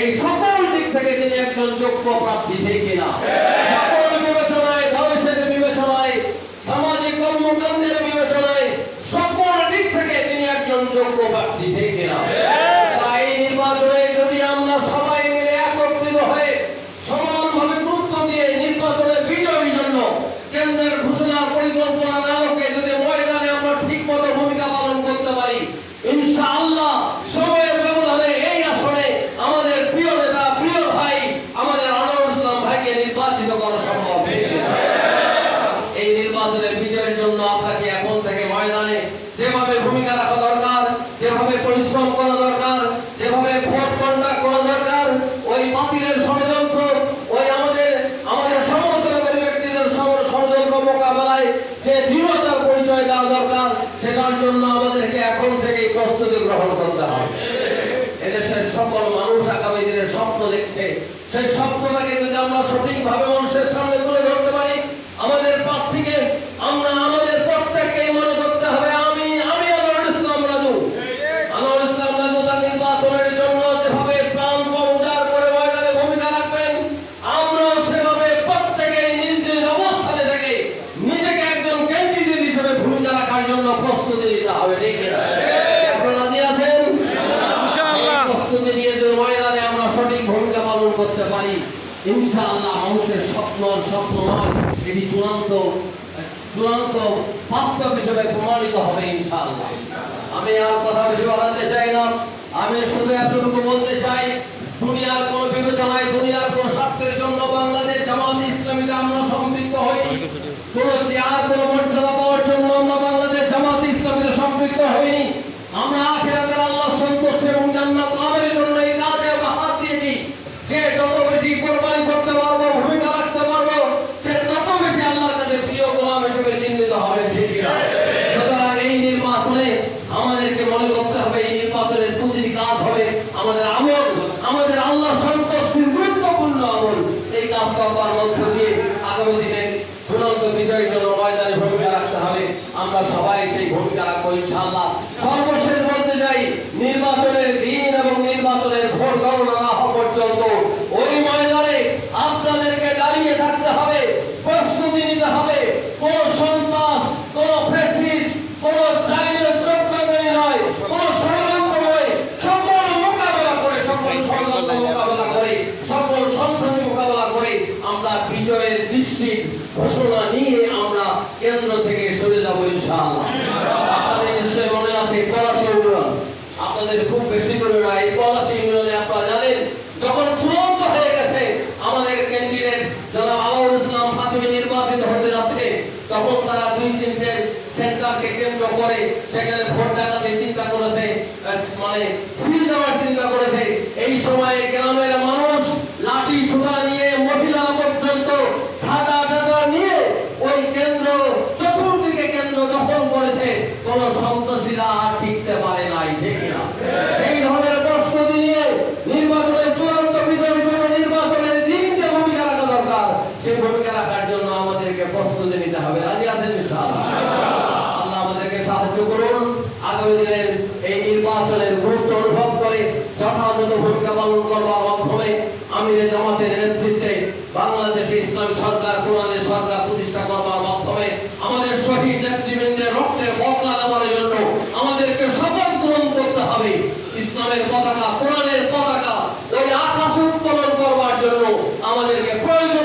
এই সকল দিক থেকে তিনি একজন যোগ্য প্রার্থী, ঠিক কিনা? সকল বিবেচনায়, বয়সের বিবেচনায়, সামাজিক কর্মকাণ্ডের বিবেচনায়, সকল দিক থেকে তিনি একজন যোগ্য প্রার্থী, ঠিক কিনা? এই নির্বাচনে যদি আমরা সবাই মিলে একত্রিত হয়ে সমানভাবে গুরুত্ব দিয়ে নির্বাচনে বিজয়ীর জন্য কেন্দ্রের ঘোষণা পরিকল্পনার আলোকে যদি ময়দানে আমরা ঠিক মতো ভূমিকা পালন করতে পারি, ইনশাআল্লাহ সময়ের ব্যবধানে এই আসনে আমাদের প্রিয় নেতা, প্রিয় ভাই আমাদের আনোয়ারুল ইসলাম ভাইকে নির্বাচিত করা সম্ভব। এই নির্বাচনের বিজয়ের জন্য আপনাকে এখন থেকে ময়দানে যেভাবে ভূমিকা রাখা দরকার, যেভাবে পরিশ্রম করা দরকার, যেভাবে ভোট কন্ডাক্ট করা দরকার, ওই বাতিলের ষড়যন্ত্র, ওই আমাদের সমালোচনাকারী ব্যক্তিদের ষড়যন্ত্র মোকাবেলায় যে দৃঢ়তার পরিচয় দেওয়া দরকার, সেটার জন্য আমাদেরকে এখন থেকেই প্রস্তুতি গ্রহণ করতে হবে। এদেশের সকল মানুষ আগামী দিনে স্বপ্ন দেখছে, সেই স্বপ্নটাকে যদি আমরা সঠিকভাবে মানুষের সামনে তুলে ধরতে পারি, আমাদের প্রার্থীকে আমরা আমাদের প্রত্যেককেই মনে করতে হবে আমি আনোয়ারুল ইসলাম রাজু। আনোয়ারুল ইসলাম রাজু তার নির্বাচনের জন্য যেভাবে প্রাণ উজাড় করে ময়দানে ভূমিকা রাখবেন, আমরাও সেভাবে প্রত্যেকেই নিজ নিজ অবস্থানে থেকে নিজেকে একজন ক্যান্ডিডেট হিসেবে ভূমিকা রাখার জন্য প্রস্তুতি নিতে হবে, ঠিক কিনা? আপনারা রাজি আছেন? ইনশাআল্লাহ। প্রস্তুতি নিয়ে যদি ময়দানে আমরা সঠিক ভূমিকা পালন করতে পারি, ইনশাআল্লাহ মানুষের স্বপ্ন নয়, এটি চূড়ান্ত বাস্তব হিসেবে প্রমাণিত হবে ইনশাআল্লাহ। আমি আর কথা বেশি বাড়াতে চাই না, আমি শুধু এতটুকু বলতে চাই, দুনিয়ার কোন বিবেচনায়, দুনিয়ার কোন স্বার্থের জন্য বাংলাদেশ জামাত ইসলামীতে আমরা সম্পৃক্ত হইনি। কোন চেয়ার, কোন মর্যাদা পাওয়ার জন্য আমরা বাংলাদেশ জামাত ইসলামীতে সম্পৃক্ত হইনি। আমরা আখিরাতের আল্লাহ সন্তুষ্ট এবং জান্নাত লাভের জন্য এই কাজে আমরা হাত দিয়েছি। যে যত বেশি কোরবানি করতে পারবো, ভূমিকা রাখতে পারবো, সে তত বেশি আল্লাহর কাছে প্রিয় গোলাম হিসেবে চিহ্নিত হবে, ঠিক কিনা? সুতরাং এই নির্বাচনে আমাদেরকে মনে করতে হবে, এই নির্বাচনের প্রতিটি কাজ হবে আমাদের আমল, আমাদের আল্লাহ সন্তুষ্টির গুরুত্বপূর্ণ আমল। এই কাজ করবার মধ্য দিয়ে আগামী দিনে চূড়ান্ত বিজয়ের জন্য ময়দানে ভূমিকা রাখতে হবে। আমরা সবাই সেই ভূমিকা রাখবো ইনশাআল্লাহ। সর্বশেষ বলতে চাই, নির্বাচনের দিন এবং নির্বাচনের ভোট গণনা না হওয়া পর্যন্ত ওই ময়দানে আপনাদেরকে দাঁড়িয়ে থাকতে হবে, প্রস্তুতি নিতে হবে। কোন সন্ত্রাস, কোন ফ্যাসিস্ট, কোন জালিমের চক্রান্তে নয়, কোন ষড়যন্ত্র নয়, সকল মোকাবেলা করে, সকল ষড়যন্ত্র মোকাবেলা করে, সকল সন্ত্রাসী মোকাবেলা করে আমরা বিজয়ের নিশ্চিত ঘোষণা নিয়ে আমরা কেন্দ্র থেকে সরে যাবো ইনশাআল্লাহ। আপনাদের নিশ্চয় মনে আছে পলাশী ইউনিয়ন, আপনাদের খুব বেশি করে না, এই পলাশী ইউনিয়নে আপনারা জানেন যখন চূড়ান্ত হয়ে গেছে আমাদের ক্যান্ডিডেট জনাব আনোয়ারুল ইসলাম ফাতিমি নির্বাচিত হতে যাচ্ছে, তখন তারা 2-3টে সেন্টারকে কেন্দ্র করে সেখানে ভোট ডাকাতে চিন্তা করেছে, মানে সিল দেওয়ার চিন্তা করেছে। এই সময়ে গ্রামের মানুষ লাঠি সুতা নিয়ে মহিলা পর্যন্ত ছাতা নিয়ে ওই কেন্দ্র চতুর্দিকে কেন্দ্র দখল করেছে, কোন সন্ত্রাসীরা আর টিকতে পারে নাই, ঠিক কিনা? এই ধরনের প্রস্তুতি নিয়ে নির্বাচনের চূড়ান্ত বিজয়ের জন্য নির্বাচনের দিন যে ভূমিকা রাখা দরকার, সেই ভূমিকা রাখার জন্য আমাদেরকে প্রস্তুতি নিতে হবে। রাজি আছেন ইনশাআল্লাহ? আল্লাহ আমাদেরকে সাহায্য করুন। আগামী দিনের এই নির্বাচনের গুরুত্ব অনুভব করে যথাযথ ভূমিকা পালন করবার মাধ্যমে আমিরে জামাতের নেতৃত্বে বাংলাদেশে ইসলামী সরকার, কোরআনের সরকার প্রতিষ্ঠা করবার মাধ্যমে আমাদের শহীদ নেতৃবৃন্দের রক্তের বদলা নেওয়ার জন্য আমাদেরকে শপথ গ্রহণ করতে হবে। ইসলামের পতাকা, কোরআনের পতাকা ওই আকাশে উত্তোলন করবার জন্য আমাদেরকে প্রয়োজন